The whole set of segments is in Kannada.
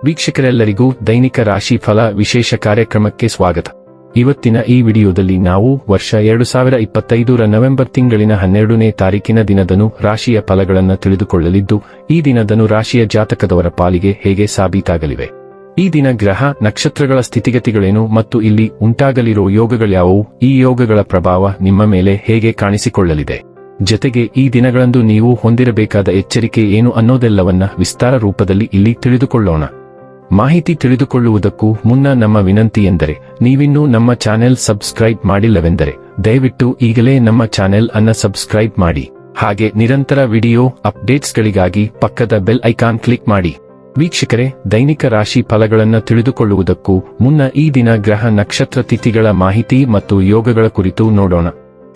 ವೀಕ್ಷಕರೆಲ್ಲರಿಗೂ ದೈನಿಕ ರಾಶಿ ಫಲ ವಿಶೇಷ ಕಾರ್ಯಕ್ರಮಕ್ಕೆ ಸ್ವಾಗತ. ಇವತ್ತಿನ ಈ ವಿಡಿಯೋದಲ್ಲಿ ನಾವು ವರ್ಷ 2025ರ ನವೆಂಬರ್ ತಿಂಗಳಿನ 12ನೇ ತಾರೀಕಿನ ದಿನದನು ರಾಶಿಯ ಫಲಗಳನ್ನು ತಿಳಿದುಕೊಳ್ಳಲಿದ್ದು, ಈ ದಿನದನು ರಾಶಿಯ ಜಾತಕದವರ ಪಾಲಿಗೆ ಹೇಗೆ ಸಾಬೀತಾಗಲಿವೆ, ಈ ದಿನ ಗ್ರಹ ನಕ್ಷತ್ರಗಳ ಸ್ಥಿತಿಗತಿಗಳೇನು ಮತ್ತು ಇಲ್ಲಿ ಉಂಟಾಗಲಿರೋ ಯೋಗಗಳ್ಯಾವುವು, ಈ ಯೋಗಗಳ ಪ್ರಭಾವ ನಿಮ್ಮ ಮೇಲೆ ಹೇಗೆ ಕಾಣಿಸಿಕೊಳ್ಳಲಿದೆ, ಜತೆಗೆ ಈ ದಿನಗಳಂದು ನೀವು ಹೊಂದಿರಬೇಕಾದ ಎಚ್ಚರಿಕೆ ಏನು ಅನ್ನೋದೆಲ್ಲವನ್ನ ವಿಸ್ತಾರ ರೂಪದಲ್ಲಿ ಇಲ್ಲಿ ತಿಳಿದುಕೊಳ್ಳೋಣ. ಮಾಹಿತಿ ತಿಳಿದುಕೊಳ್ಳುವುದಕ್ಕೂ ಮುನ್ನ ನಮ್ಮ ವಿನಂತಿ ಎಂದರೆ, ನೀವಿನ್ನೂ ನಮ್ಮ ಚಾನೆಲ್ ಸಬ್ಸ್ಕ್ರೈಬ್ ಮಾಡಿಲ್ಲವೆಂದರೆ ದಯವಿಟ್ಟು ಈಗಲೇ ನಮ್ಮ ಚಾನೆಲ್ ಅನ್ನು ಸಬ್ಸ್ಕ್ರೈಬ್ ಮಾಡಿ. ಹಾಗೆ ನಿರಂತರ ವಿಡಿಯೋ ಅಪ್ಡೇಟ್ಸ್ಗಳಿಗಾಗಿ ಪಕ್ಕದ ಬೆಲ್ ಐಕಾನ್ ಕ್ಲಿಕ್ ಮಾಡಿ. ವೀಕ್ಷಕರೇ, ದೈನಿಕ ರಾಶಿ ಫಲಗಳನ್ನು ತಿಳಿದುಕೊಳ್ಳುವುದಕ್ಕೂ ಮುನ್ನ ಈ ದಿನ ಗ್ರಹ ನಕ್ಷತ್ರ ತಿಥಿಗಳ ಮಾಹಿತಿ ಮತ್ತು ಯೋಗಗಳ ಕುರಿತು ನೋಡೋಣ.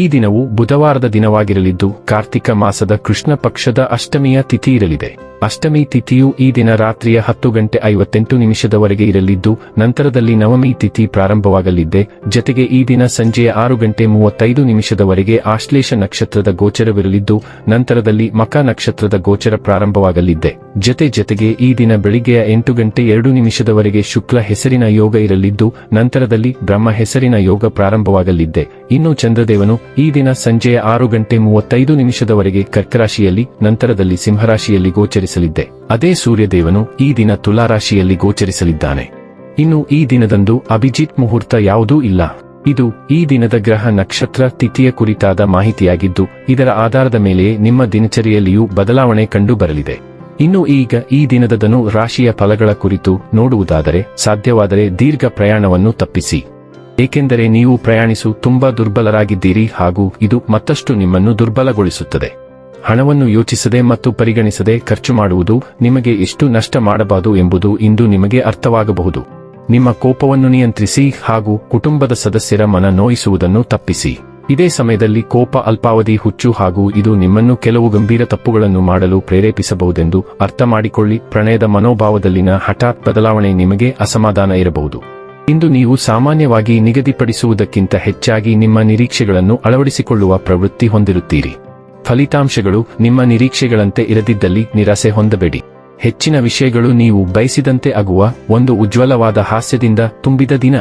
ಈ ದಿನವು ಬುಧವಾರದ ದಿನವಾಗಿರಲಿದ್ದು, ಕಾರ್ತಿಕ ಮಾಸದ ಕೃಷ್ಣ ಪಕ್ಷದ ಅಷ್ಟಮಿಯ ತಿಥಿ ಇರಲಿದೆ. ಅಷ್ಟಮಿ ತಿಥಿಯು ಈ ದಿನ ರಾತ್ರಿಯ 10:58 ಇರಲಿದ್ದು, ನಂತರದಲ್ಲಿ ನವಮಿ ತಿಥಿ ಪ್ರಾರಂಭವಾಗಲಿದೆ. ಜತೆಗೆ ಈ ದಿನ ಸಂಜೆಯ 6:35 ಆಶ್ಲೇಷ ನಕ್ಷತ್ರದ ಗೋಚರವಿರಲಿದ್ದು, ನಂತರದಲ್ಲಿ ಮಕ ನಕ್ಷತ್ರದ ಗೋಚರ ಪ್ರಾರಂಭವಾಗಲಿದೆ. ಜತೆಗೆ ಈ ದಿನ ಬೆಳಿಗ್ಗೆಯ 8:02 ಶುಕ್ಲ ಹೆಸರಿನ ಯೋಗ ಇರಲಿದ್ದು, ನಂತರದಲ್ಲಿ ಬ್ರಹ್ಮ ಹೆಸರಿನ ಯೋಗ ಪ್ರಾರಂಭವಾಗಲಿದೆ. ಇನ್ನು ಚಂದ್ರದೇವನು ಈ ದಿನ ಸಂಜೆಯ 6:35 ಕರ್ಕರಾಶಿಯಲ್ಲಿ, ನಂತರದಲ್ಲಿ ಸಿಂಹರಾಶಿಯಲ್ಲಿ ಗೋಚರಿಸಲಿದೆ. ಅದೇ ಸೂರ್ಯದೇವನು ಈ ದಿನ ತುಲಾರಾಶಿಯಲ್ಲಿ ಗೋಚರಿಸಲಿದ್ದಾನೆ. ಇನ್ನು ಈ ದಿನದಂದು ಅಭಿಜಿತ್ ಮುಹೂರ್ತ ಯಾವುದೂ ಇಲ್ಲ. ಇದು ಈ ದಿನದ ಗ್ರಹ ನಕ್ಷತ್ರ ತಿಥಿಯ ಕುರಿತಾದ ಮಾಹಿತಿಯಾಗಿದ್ದು, ಇದರ ಆಧಾರದ ಮೇಲೆಯೇ ನಿಮ್ಮ ದಿನಚರಿಯಲ್ಲಿಯೂ ಬದಲಾವಣೆ ಕಂಡು ಬರಲಿದೆ. ಇನ್ನು ಈಗ ಈ ದಿನದನು ರಾಶಿಯ ಫಲಗಳ ಕುರಿತು ನೋಡುವುದಾದರೆ, ಸಾಧ್ಯವಾದರೆ ದೀರ್ಘ ಪ್ರಯಾಣವನ್ನು ತಪ್ಪಿಸಿ. ಏಕೆಂದರೆ ನೀವು ಪ್ರಯಾಣಿಸು ತುಂಬಾ ದುರ್ಬಲರಾಗಿದ್ದೀರಿ ಹಾಗೂ ಇದು ಮತ್ತಷ್ಟು ನಿಮ್ಮನ್ನು ದುರ್ಬಲಗೊಳಿಸುತ್ತದೆ. ಹಣವನ್ನು ಯೋಚಿಸದೆ ಮತ್ತು ಪರಿಗಣಿಸದೆ ಖರ್ಚು ಮಾಡುವುದು ನಿಮಗೆ ಎಷ್ಟು ನಷ್ಟ ಮಾಡಬಹುದು ಎಂಬುದು ಇಂದು ನಿಮಗೆ ಅರ್ಥವಾಗಬಹುದು. ನಿಮ್ಮ ಕೋಪವನ್ನು ನಿಯಂತ್ರಿಸಿ ಹಾಗೂ ಕುಟುಂಬದ ಸದಸ್ಯರ ಮನ ನೋಯಿಸುವುದನ್ನು ತಪ್ಪಿಸಿ. ಇದೇ ಸಮಯದಲ್ಲಿ ಕೋಪ ಅಲ್ಪಾವಧಿ ಹುಚ್ಚು ಹಾಗೂ ಇದು ನಿಮ್ಮನ್ನು ಕೆಲವು ಗಂಭೀರ ತಪ್ಪುಗಳನ್ನು ಮಾಡಲು ಪ್ರೇರೇಪಿಸಬಹುದೆಂದು ಅರ್ಥ ಮಾಡಿಕೊಳ್ಳಿ. ಪ್ರಣಯದ ಮನೋಭಾವದಲ್ಲಿನ ಹಠಾತ್ ಬದಲಾವಣೆ ನಿಮಗೆ ಅಸಮಾಧಾನ ಇರಬಹುದು. ಇಂದು ನೀವು ಸಾಮಾನ್ಯವಾಗಿ ನಿಗದಿಪಡಿಸುವುದಕ್ಕಿಂತ ಹೆಚ್ಚಾಗಿ ನಿಮ್ಮ ನಿರೀಕ್ಷೆಗಳನ್ನು ಅಳವಡಿಸಿಕೊಳ್ಳುವ ಪ್ರವೃತ್ತಿ ಹೊಂದಿರುತ್ತೀರಿ. ಫಲಿತಾಂಶಗಳು ನಿಮ್ಮ ನಿರೀಕ್ಷೆಗಳಂತೆ ಇರದಿದ್ದಲ್ಲಿ ನಿರಾಸೆ ಹೊಂದಬೇಡಿ. ಹೆಚ್ಚಿನ ವಿಷಯಗಳು ನೀವು ಬಯಸಿದಂತೆ ಆಗುವ ಒಂದು ಉಜ್ವಲವಾದ ಹಾಸ್ಯದಿಂದ ತುಂಬಿದ ದಿನ.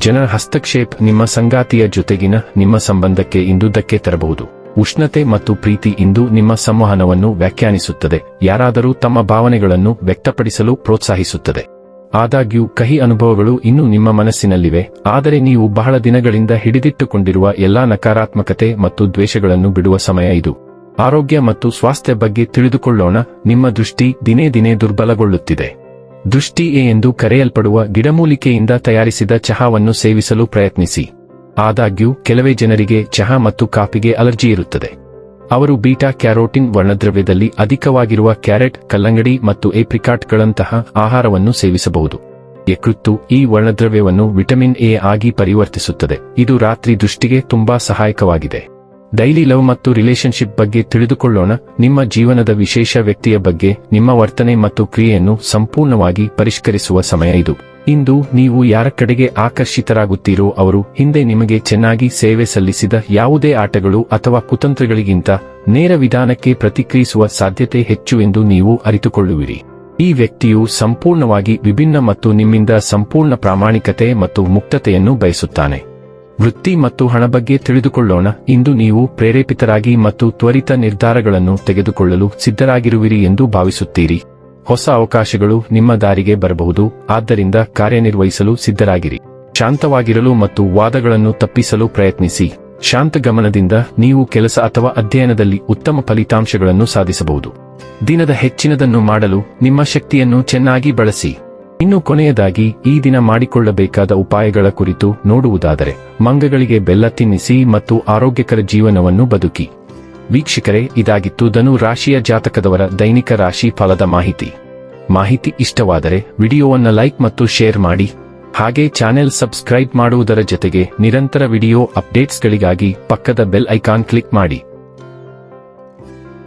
ಜನರ ಹಸ್ತಕ್ಷೇಪ ನಿಮ್ಮ ಸಂಗಾತಿಯ ಜೊತೆಗಿನ ನಿಮ್ಮ ಸಂಬಂಧಕ್ಕೆ ಇಂದು ಧಕ್ಕೆ ತರಬಹುದು. ಉಷ್ಣತೆ ಮತ್ತು ಪ್ರೀತಿ ಇಂದು ನಿಮ್ಮ ಸಂವಹನವನ್ನು ವ್ಯಾಖ್ಯಾನಿಸುತ್ತದೆ. ಯಾರಾದರೂ ತಮ್ಮ ಭಾವನೆಗಳನ್ನು ವ್ಯಕ್ತಪಡಿಸಲು ಪ್ರೋತ್ಸಾಹಿಸುತ್ತದೆ. ಆದಾಗ್ಯೂ ಕಹಿ ಅನುಭವಗಳು ಇನ್ನೂ ನಿಮ್ಮ ಮನಸ್ಸಿನಲ್ಲಿವೆ, ಆದರೆ ನೀವು ಬಹಳ ದಿನಗಳಿಂದ ಹಿಡಿದಿಟ್ಟುಕೊಂಡಿರುವ ಎಲ್ಲಾ ನಕಾರಾತ್ಮಕತೆ ಮತ್ತು ದ್ವೇಷಗಳನ್ನು ಬಿಡುವ ಸಮಯ ಇದು. ಆರೋಗ್ಯ ಮತ್ತು ಸ್ವಾಸ್ಥ್ಯ ಬಗ್ಗೆ ತಿಳಿದುಕೊಳ್ಳೋಣ. ನಿಮ್ಮ ದೃಷ್ಟಿ ದಿನೇ ದಿನೇ ದುರ್ಬಲಗೊಳ್ಳುತ್ತಿದೆ. ದೃಷ್ಟಿ ಎ ಎಂದು ಕರೆಯಲ್ಪಡುವ ಗಿಡಮೂಲಿಕೆಯಿಂದ ತಯಾರಿಸಿದ ಚಹಾವನ್ನು ಸೇವಿಸಲು ಪ್ರಯತ್ನಿಸಿ. ಆದಾಗ್ಯೂ ಕೆಲವೇ ಜನರಿಗೆ ಚಹಾ ಮತ್ತು ಕಾಫಿಗೆ ಅಲರ್ಜಿ ಇರುತ್ತದೆ. ಅವರು ಬೀಟಾ ಕ್ಯಾರೋಟಿನ್ ವರ್ಣದ್ರವ್ಯದಲ್ಲಿ ಅಧಿಕವಾಗಿರುವ ಕ್ಯಾರೆಟ್, ಕಲ್ಲಂಗಡಿ ಮತ್ತು ಏಪ್ರಿಕಾಟ್ಗಳಂತಹ ಆಹಾರವನ್ನು ಸೇವಿಸಬಹುದು. ಯಕೃತ್ತು ಈ ವರ್ಣದ್ರವ್ಯವನ್ನು ವಿಟಮಿನ್ ಎ ಆಗಿ ಪರಿವರ್ತಿಸುತ್ತದೆ. ಇದು ರಾತ್ರಿ ದೃಷ್ಟಿಗೆ ತುಂಬಾ ಸಹಾಯಕವಾಗಿದೆ. ಡೈಲಿ ಲವ್ ಮತ್ತು ರಿಲೇಶನ್ಶಿಪ್ ಬಗ್ಗೆ ತಿಳಿದುಕೊಳ್ಳೋಣ. ನಿಮ್ಮ ಜೀವನದ ವಿಶೇಷ ವ್ಯಕ್ತಿಯ ಬಗ್ಗೆ ನಿಮ್ಮ ವರ್ತನೆ ಮತ್ತು ಕ್ರಿಯೆಯನ್ನು ಸಂಪೂರ್ಣವಾಗಿ ಪರಿಷ್ಕರಿಸುವ ಸಮಯ ಇದು. ಇಂದು ನೀವು ಯಾರ ಕಡೆಗೆ ಆಕರ್ಷಿತರಾಗುತ್ತೀರೋ ಅವರು ಹಿಂದೆ ನಿಮಗೆ ಚೆನ್ನಾಗಿ ಸೇವೆ ಸಲ್ಲಿಸಿದ ಯಾವುದೇ ಆಟಗಳು ಅಥವಾ ಕುತಂತ್ರಗಳಿಗಿಂತ ನೇರ ವಿಧಾನಕ್ಕೆ ಪ್ರತಿಕ್ರಿಯಿಸುವ ಸಾಧ್ಯತೆ ಹೆಚ್ಚು ಎಂದು ನೀವು ಅರಿತುಕೊಳ್ಳುವಿರಿ. ಈ ವ್ಯಕ್ತಿಯು ಸಂಪೂರ್ಣವಾಗಿ ವಿಭಿನ್ನ ಮತ್ತು ನಿಮ್ಮಿಂದ ಸಂಪೂರ್ಣ ಪ್ರಾಮಾಣಿಕತೆ ಮತ್ತು ಮುಕ್ತತೆಯನ್ನು ಬಯಸುತ್ತಾನೆ. ವೃತ್ತಿ ಮತ್ತು ಹಣ ಬಗ್ಗೆ ತಿಳಿದುಕೊಳ್ಳೋಣ. ಇಂದು ನೀವು ಪ್ರೇರೇಪಿತರಾಗಿ ಮತ್ತು ತ್ವರಿತ ನಿರ್ಧಾರಗಳನ್ನು ತೆಗೆದುಕೊಳ್ಳಲು ಸಿದ್ಧರಾಗಿರುವಿರಿ ಎಂದು ಭಾವಿಸುತ್ತೀರಿ. ಹೊಸ ಅವಕಾಶಗಳು ನಿಮ್ಮ ದಾರಿಗೆ ಬರಬಹುದು, ಆದ್ದರಿಂದ ಕಾರ್ಯನಿರ್ವಹಿಸಲು ಸಿದ್ಧರಾಗಿರಿ. ಶಾಂತವಾಗಿರಲು ಮತ್ತು ವಾದಗಳನ್ನು ತಪ್ಪಿಸಲು ಪ್ರಯತ್ನಿಸಿ. ಶಾಂತ ಗಮನದಿಂದ ನೀವು ಕೆಲಸ ಅಥವಾ ಅಧ್ಯಯನದಲ್ಲಿ ಉತ್ತಮ ಫಲಿತಾಂಶಗಳನ್ನು ಸಾಧಿಸಬಹುದು. ದಿನದ ಹೆಚ್ಚಿನದನ್ನು ಮಾಡಲು ನಿಮ್ಮ ಶಕ್ತಿಯನ್ನು ಚೆನ್ನಾಗಿ ಬಳಸಿ. ಇನ್ನು ಕೊನೆಯದಾಗಿ ಈ ದಿನ ಮಾಡಿಕೊಳ್ಳಬೇಕಾದ ಉಪಾಯಗಳ ಕುರಿತು ನೋಡುವುದಾದರೆ, ಮಂಗಗಳಿಗೆ ಬೆಲ್ಲ ತಿನ್ನಿಸಿ ಮತ್ತು ಆರೋಗ್ಯಕರ ಜೀವನವನ್ನು ಬದುಕಿ. ವೀಕ್ಷಕರೇ, ಇದಾಗಿತ್ತು ಧನು ರಾಶಿಯ ಜಾತಕದವರ ದೈನಿಕ ರಾಶಿ ಫಲದ ಮಾಹಿತಿ ಇಷ್ಟವಾದರೆ ವಿಡಿಯೋವನ್ನು ಲೈಕ್ ಮತ್ತು ಶೇರ್ ಮಾಡಿ. ಹಾಗೆ ಚಾನೆಲ್ ಸಬ್ಸ್ಕ್ರೈಬ್ ಮಾಡುವುದರ ಜೊತೆಗೆ ನಿರಂತರ ವಿಡಿಯೋ ಅಪ್ಡೇಟ್ಸ್ಗಳಿಗಾಗಿ ಪಕ್ಕದ ಬೆಲ್ ಐಕಾನ್ ಕ್ಲಿಕ್ ಮಾಡಿ.